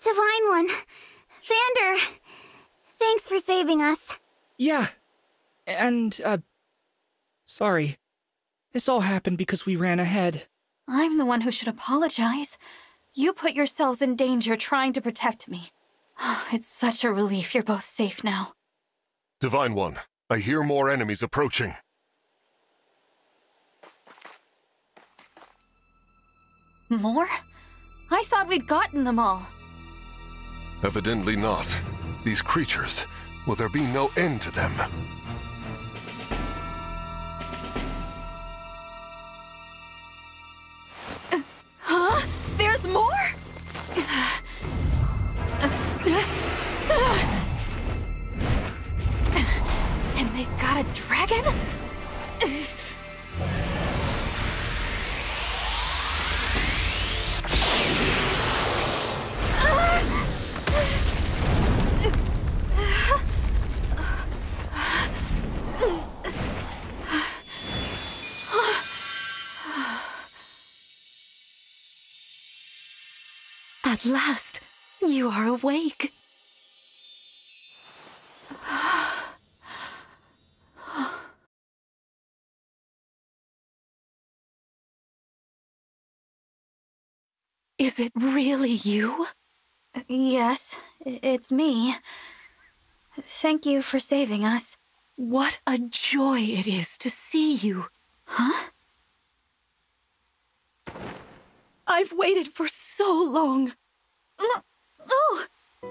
Divine One. Vander. Thanks for saving us. Yeah. And, sorry. This all happened because we ran ahead. I'm the one who should apologize. You put yourselves in danger trying to protect me. It's such a relief you're both safe now. Divine One, I hear more enemies approaching. More? I thought we'd gotten them all. Evidently not. These creatures, will there be no end to them? Huh? There's more? And they got a dragon? At last, you are awake. Is it really you? Yes, it's me. Thank you for saving us. What a joy it is to see you. Huh? I've waited for so long.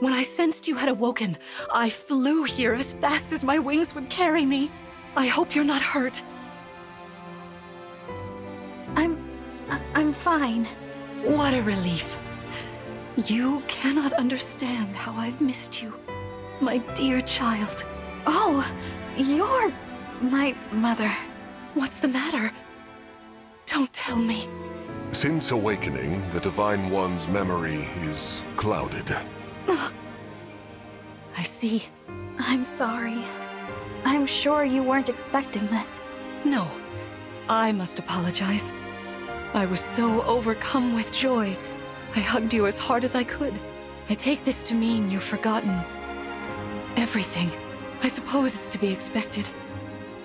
When I sensed you had awoken, I flew here as fast as my wings would carry me. I hope you're not hurt. I'm fine. What a relief. You cannot understand how I've missed you, my dear child. Oh, you're my mother. What's the matter? Don't tell me. Since awakening, the Divine One's memory is clouded. I see. I'm sorry. I'm sure you weren't expecting this. No, I must apologize. I was so overcome with joy. I hugged you as hard as I could. I take this to mean you've forgotten everything. I suppose it's to be expected.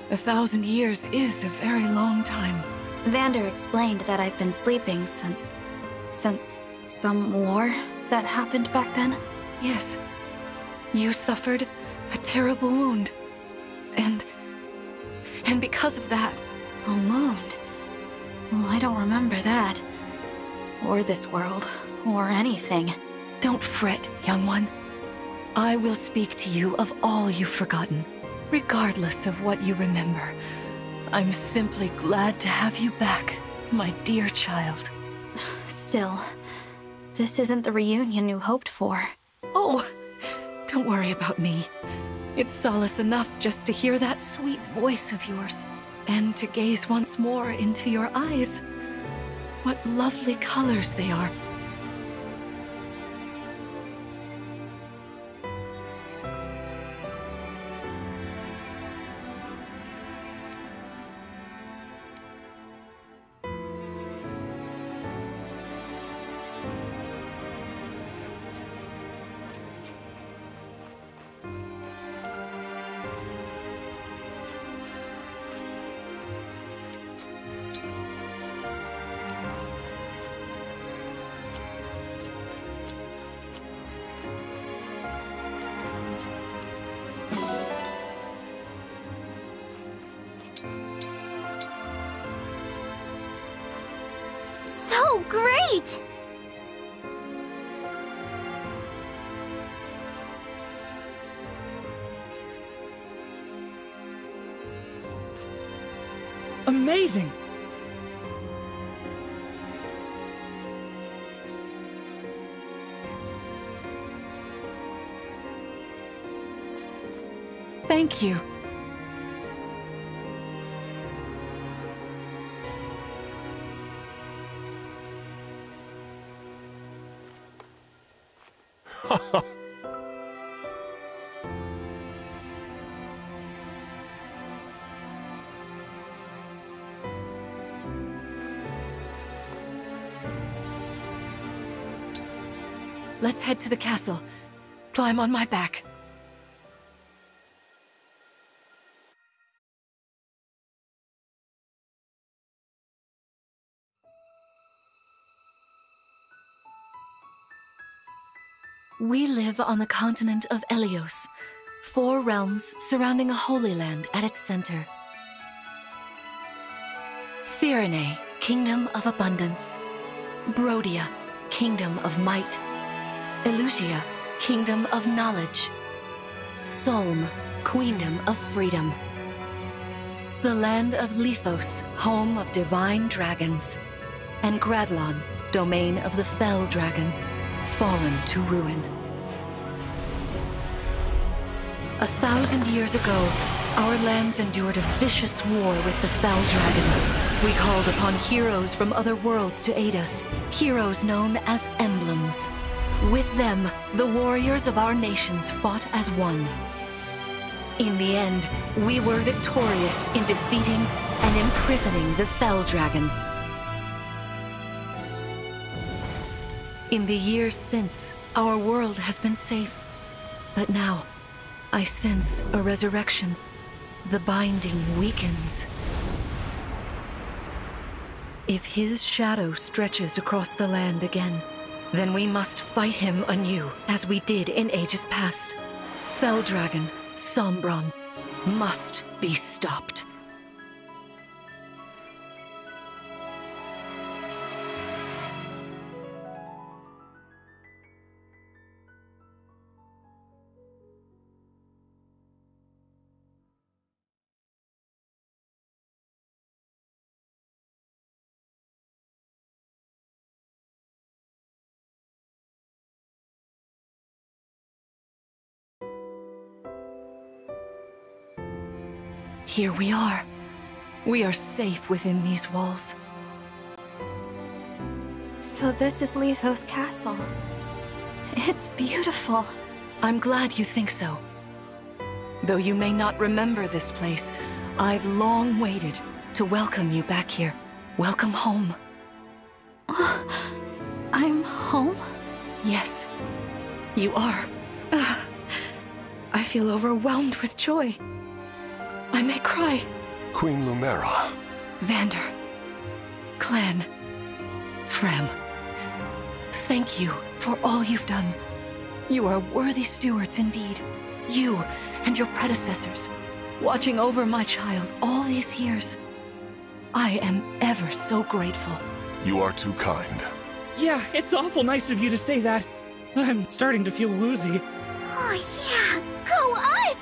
1,000 years is a very long time. Vander explained that I've been sleeping since some war that happened back then. Yes. You suffered a terrible wound. And because of that... A wound? Oh, I don't remember that. Or this world. Or anything. Don't fret, young one. I will speak to you of all you've forgotten, regardless of what you remember. I'm simply glad to have you back, my dear child. Still, this isn't the reunion you hoped for. Oh, don't worry about me. It's solace enough just to hear that sweet voice of yours, and to gaze once more into your eyes. What lovely colors they are. So great! Amazing! Thank you. let's head to the castle. Climb on my back. We live on the continent of Elios, 4 realms surrounding a holy land at its center. Firene, Kingdom of Abundance. Brodia, Kingdom of Might. Elusia, Kingdom of Knowledge. Solm, Queendom of Freedom. The land of Lithos, home of divine dragons. And Gradlon, domain of the fell dragon, fallen to ruin. 1,000 years ago, our lands endured a vicious war with the fell dragon. We called upon heroes from other worlds to aid us, heroes known as emblems. With them, the warriors of our nations fought as one. In the end, we were victorious in defeating and imprisoning the fell dragon. In the years since, our world has been safe. But now, I sense a resurrection. The binding weakens. If his shadow stretches across the land again, then we must fight him anew, as we did in ages past. Fell Dragon, Sombron, must be stopped. Here we are. We are safe within these walls. So this is Lithos Castle. It's beautiful. I'm glad you think so. Though you may not remember this place, I've long waited to welcome you back here. Welcome home. I'm home? Yes, you are. I feel overwhelmed with joy. I may cry. Queen Lumera. Vander. Clan. Frem. Thank you for all you've done. You are worthy stewards indeed. You and your predecessors, watching over my child all these years. I am ever so grateful. You are too kind. Yeah, it's awful nice of you to say that. I'm starting to feel woozy. Oh yeah, go us!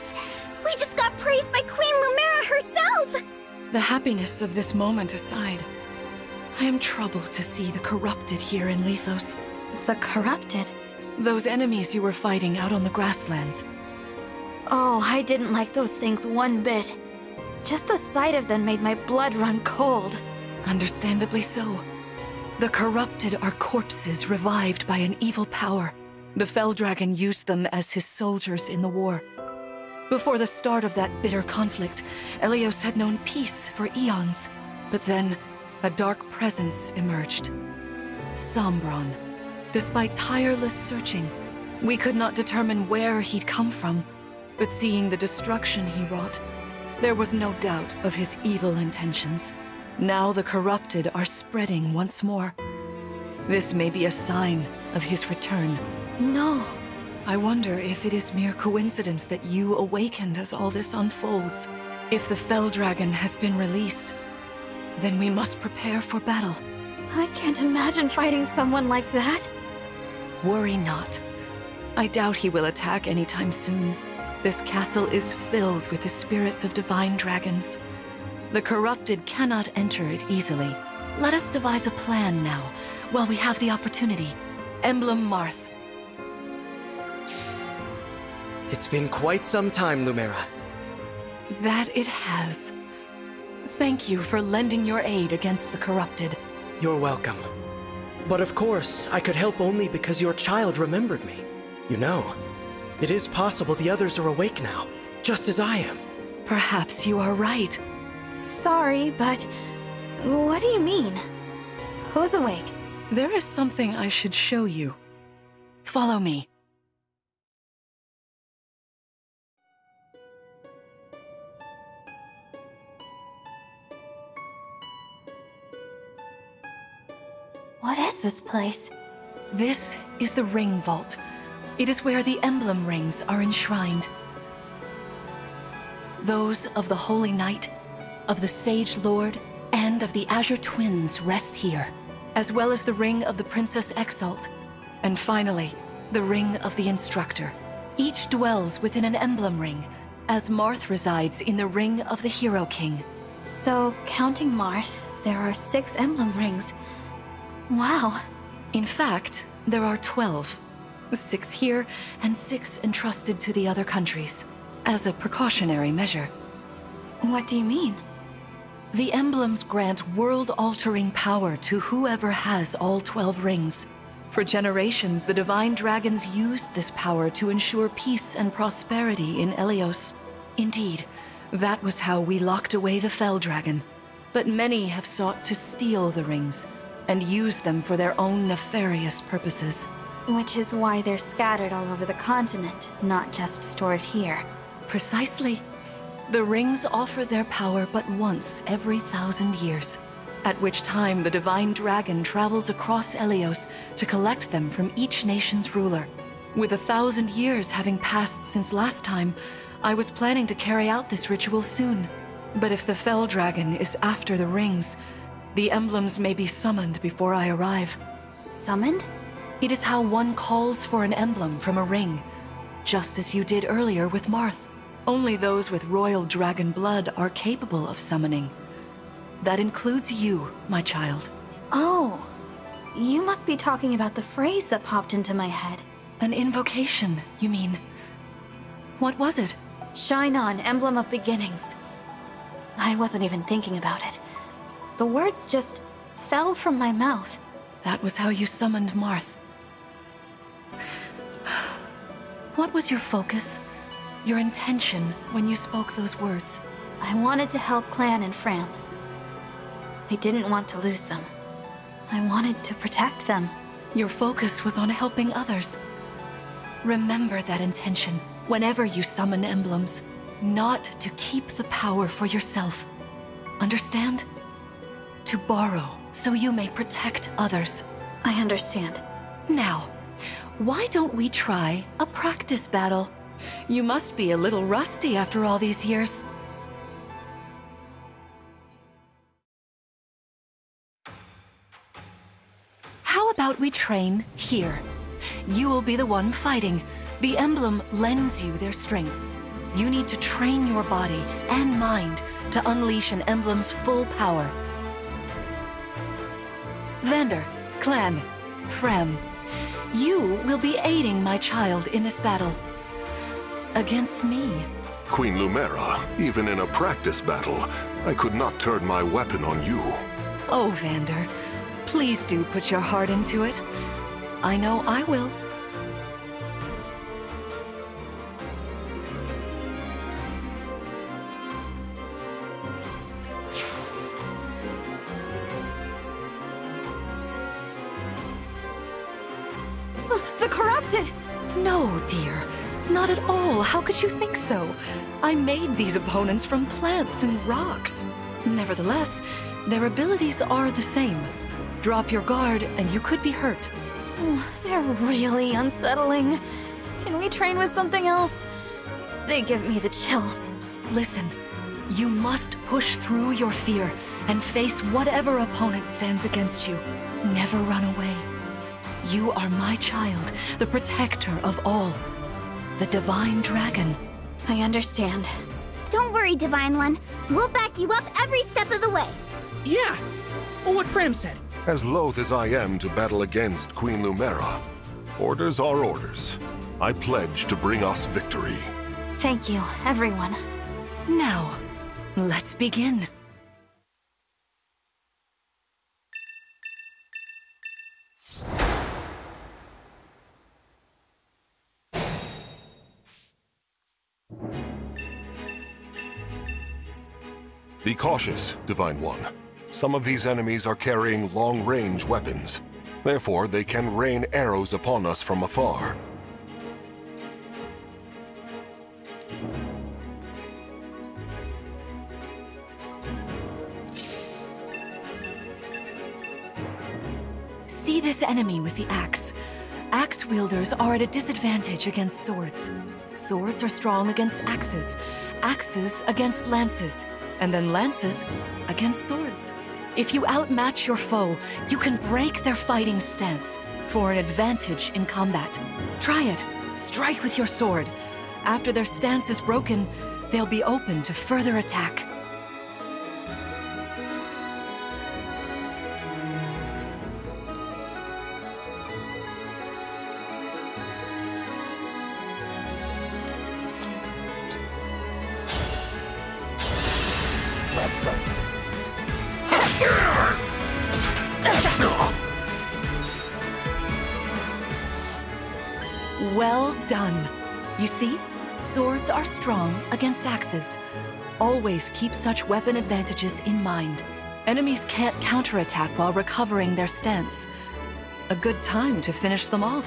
We just got praised by Queen Lumera herself! The happiness of this moment aside, I am troubled to see the corrupted here in Lithos. The corrupted? Those enemies you were fighting out on the grasslands. Oh, I didn't like those things one bit. Just the sight of them made my blood run cold. Understandably so. The corrupted are corpses revived by an evil power. The Fell Dragon used them as his soldiers in the war. Before the start of that bitter conflict, Elios had known peace for eons. But then, a dark presence emerged. Sombron. Despite tireless searching, we could not determine where he'd come from. But seeing the destruction he wrought, there was no doubt of his evil intentions. Now the corrupted are spreading once more. This may be a sign of his return. No. I wonder if it is mere coincidence that you awakened as all this unfolds. If the Fell Dragon has been released, then we must prepare for battle. I can't imagine fighting someone like that. Worry not. I doubt he will attack anytime soon. This castle is filled with the spirits of divine dragons. The corrupted cannot enter it easily. Let us devise a plan now, while we have the opportunity. Emblem Marth. It's been quite some time, Lumera. That it has. Thank you for lending your aid against the corrupted. You're welcome. But of course, I could help only because your child remembered me. You know, it is possible the others are awake now, just as I am. Perhaps you are right. Sorry, but what do you mean? Who's awake? There is something I should show you. Follow me. What is this place? This is the Ring Vault. It is where the emblem rings are enshrined. Those of the Holy Knight, of the Sage Lord, and of the Azure Twins rest here, as well as the Ring of the Princess Exalt, and finally, the Ring of the Instructor. Each dwells within an emblem ring, as Marth resides in the Ring of the Hero King. So, counting Marth, there are 6 emblem rings. Wow. In fact, there are 12. 6 here, and 6 entrusted to the other countries, as a precautionary measure. What do you mean? The emblems grant world-altering power to whoever has all 12 rings. For generations, the Divine Dragons used this power to ensure peace and prosperity in Elyos. Indeed, that was how we locked away the Fell Dragon. But many have sought to steal the rings, and use them for their own nefarious purposes. Which is why they're scattered all over the continent, not just stored here. Precisely. The rings offer their power but once every 1,000 years, at which time the Divine Dragon travels across Elyos to collect them from each nation's ruler. With 1,000 years having passed since last time, I was planning to carry out this ritual soon. But if the Fell Dragon is after the rings, the emblems may be summoned before I arrive. Summoned? It is how one calls for an emblem from a ring, just as you did earlier with Marth. Only those with royal dragon blood are capable of summoning. That includes you, my child. Oh, you must be talking about the phrase that popped into my head. An invocation, you mean? What was it? Shine on, emblem of beginnings. I wasn't even thinking about it. The words just fell from my mouth. That was how you summoned Marth. What was your focus? Your intention when you spoke those words? I wanted to help Clan and Fram. I didn't want to lose them. I wanted to protect them. Your focus was on helping others. Remember that intention whenever you summon emblems. Not to keep the power for yourself. Understand? To borrow so you may protect others. I understand. Now, why don't we try a practice battle? You must be a little rusty after all these years. How about we train here? You will be the one fighting. The emblem lends you their strength. You need to train your body and mind to unleash an emblem's full power. Vander, Clan, Frem, you will be aiding my child in this battle. Against me. Queen Lumera, even in a practice battle, I could not turn my weapon on you. Oh, Vander, please do put your heart into it. I know I will. The corrupted! No, dear. Not at all. How could you think so? I made these opponents from plants and rocks. Nevertheless, their abilities are the same. Drop your guard and you could be hurt. They're really unsettling. Can we train with something else? They give me the chills. Listen, you must push through your fear and face whatever opponent stands against you. Never run away. You are my child, the protector of all. The Divine Dragon. I understand. Don't worry, Divine One. We'll back you up every step of the way. Yeah! What Fram said. As loath as I am to battle against Queen Lumera, orders are orders. I pledge to bring us victory. Thank you, everyone. Now, let's begin. Be cautious, Divine One. Some of these enemies are carrying long-range weapons. Therefore, they can rain arrows upon us from afar. See this enemy with the axe. Axe wielders are at a disadvantage against swords. Swords are strong against axes, axes against lances, and then lances against swords. If you outmatch your foe, you can break their fighting stance for an advantage in combat. Try it. Strike with your sword. After their stance is broken, they'll be open to further attack. Well done. You see, swords are strong against axes. Always keep such weapon advantages in mind. Enemies can't counterattack while recovering their stance. A good time to finish them off.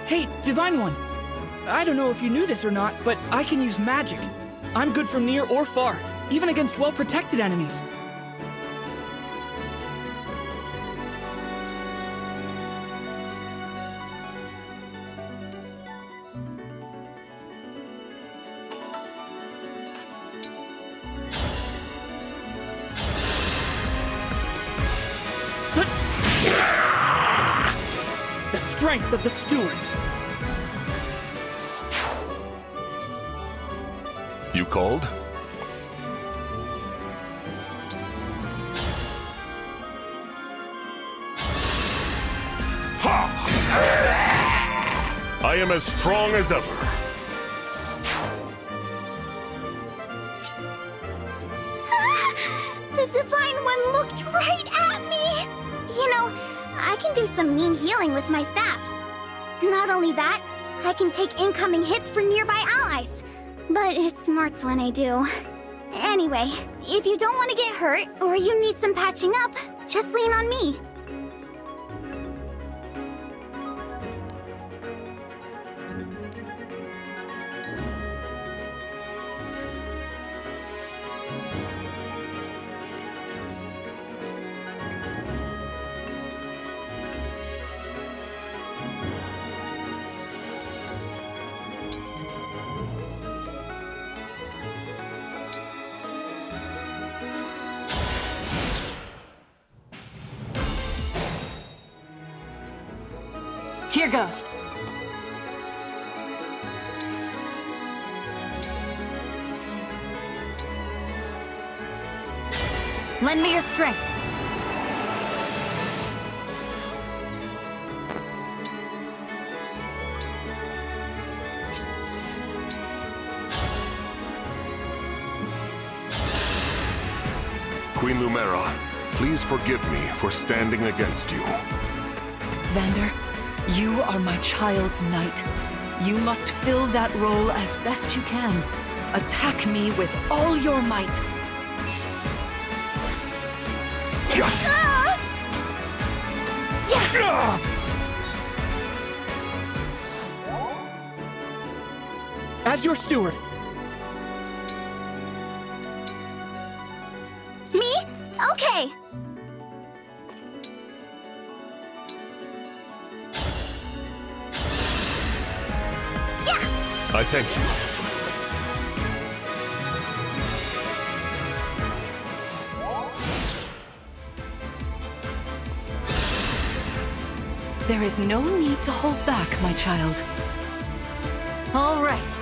Hey, Divine One! I don't know if you knew this or not, but I can use magic. I'm good from near or far, even against well-protected enemies. The strength of the stewards! You called? Ha! I am as strong as ever. The Divine One looked right at me! You know, I can do some mean healing with my staff. Not only that, I can take incoming hits for nearby allies. But it smarts when I do. Anyway, if you don't want to get hurt, or you need some patching up, just lean on me. Here goes. Lend me your strength. Queen Lumera, please forgive me for standing against you. Vander, you are my child's knight. You must fill that role as best you can. Attack me with all your might. As your steward. Me? Okay. I thank you. There is no need to hold back, my child. All right.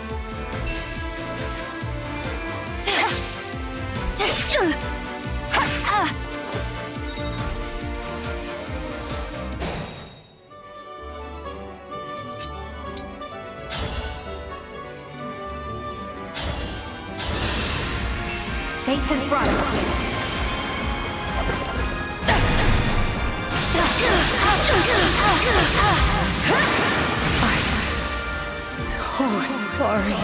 Fate has brought us here. I'm so sorry.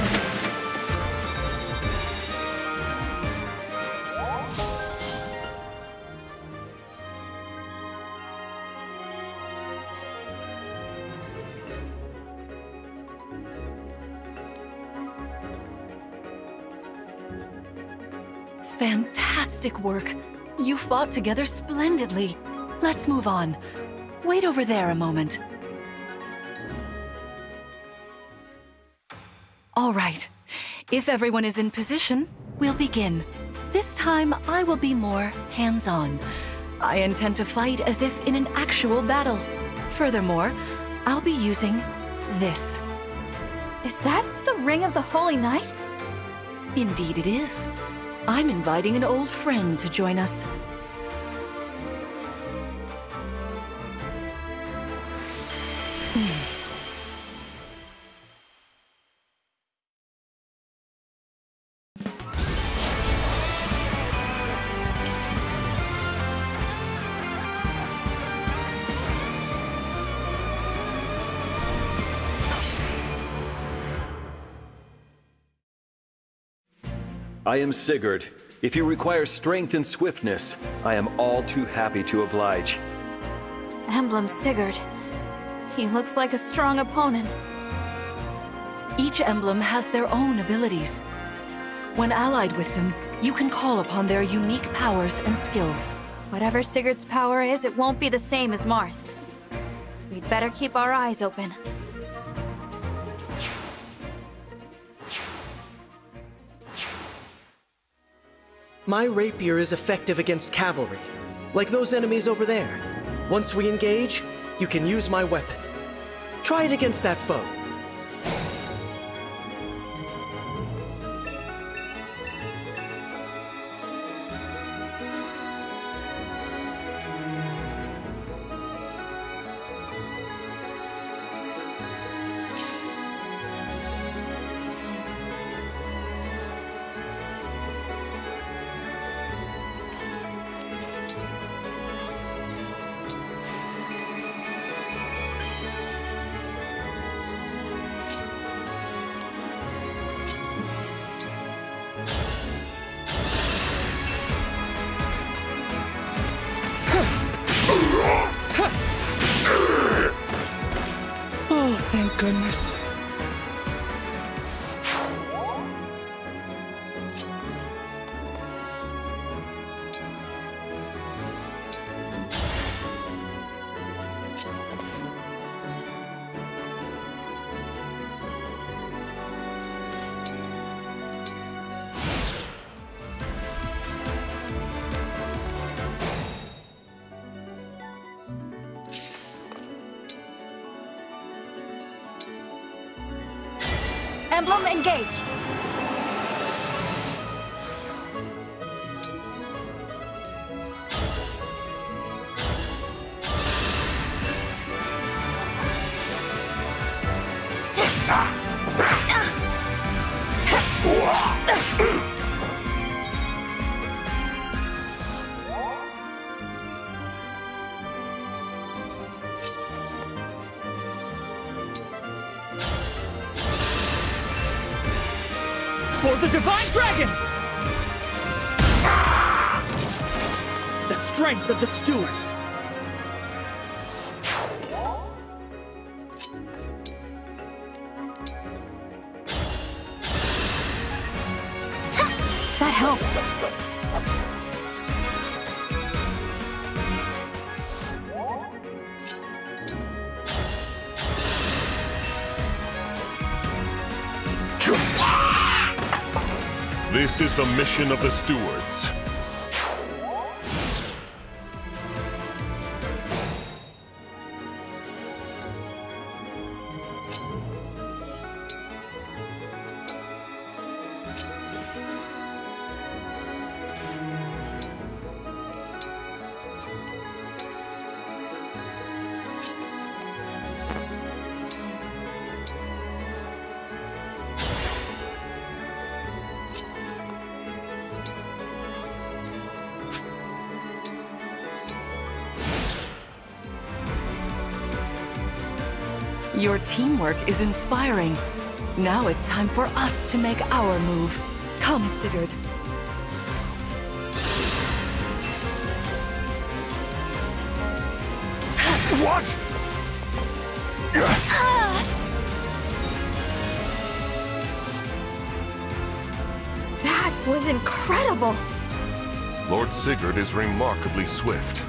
fantastic work. You fought together splendidly. Let's move on. Wait over there a moment. All right. If everyone is in position, we'll begin. This time, I will be more hands-on. I intend to fight as if in an actual battle. Furthermore, I'll be using this. Is that the Ring of the Holy Knight? Indeed it is. I'm inviting an old friend to join us. I am Sigurd. If you require strength and swiftness, I am all too happy to oblige. Emblem Sigurd. He looks like a strong opponent. Each emblem has their own abilities. When allied with them, you can call upon their unique powers and skills. Whatever Sigurd's power is, it won't be the same as Marth's. We'd better keep our eyes open. My rapier is effective against cavalry, like those enemies over there. Once we engage, you can use my weapon. Try it against that foe. Oh, thank goodness. Emblem Engage! For the Divine Dragon! The strength of the stewards! That helps. This is the mission of the stewards. Your teamwork is inspiring. Now it's time for us to make our move. Come, Sigurd. What? That was incredible! Lord Sigurd is remarkably swift.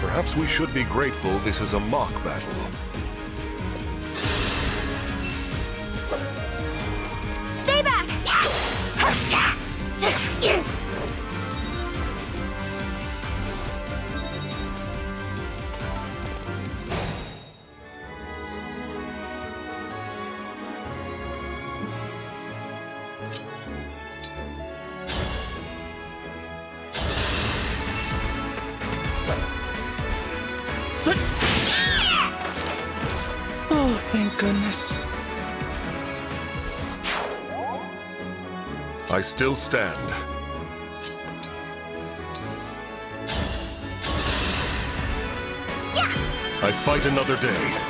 Perhaps we should be grateful this is a mock battle. Stay back! Oh, thank goodness. I still stand. I fight another day.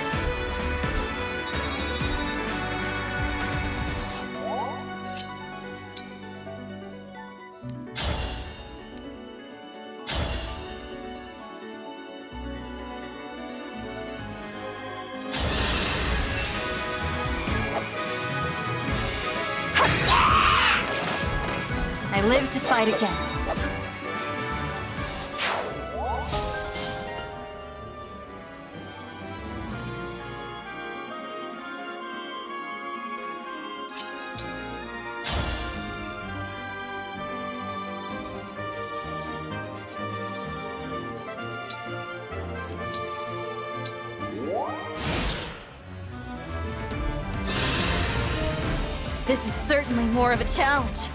I live to fight again. This is certainly more of a challenge.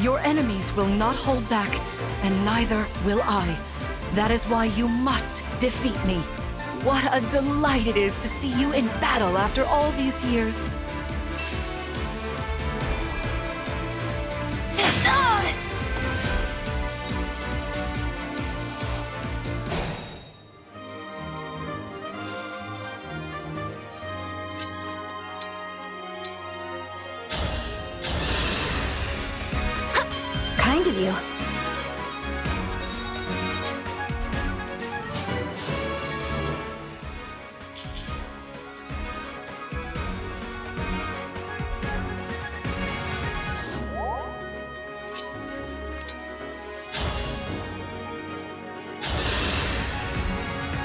Your enemies will not hold back, and neither will I. That is why you must defeat me. What a delight it is to see you in battle after all these years. Kind of you.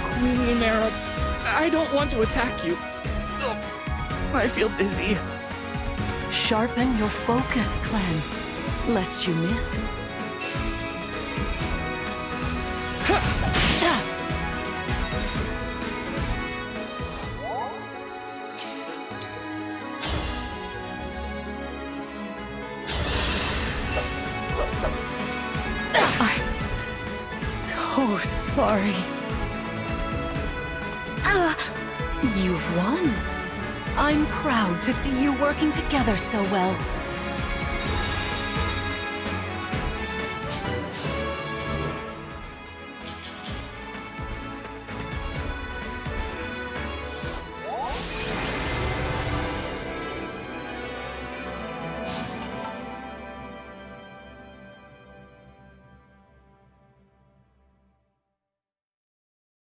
Queen Lumera, I don't want to attack you. Ugh, I feel dizzy. Sharpen your focus, Clan, lest you miss. I'm so sorry. You've won. I'm proud to see you working together so well.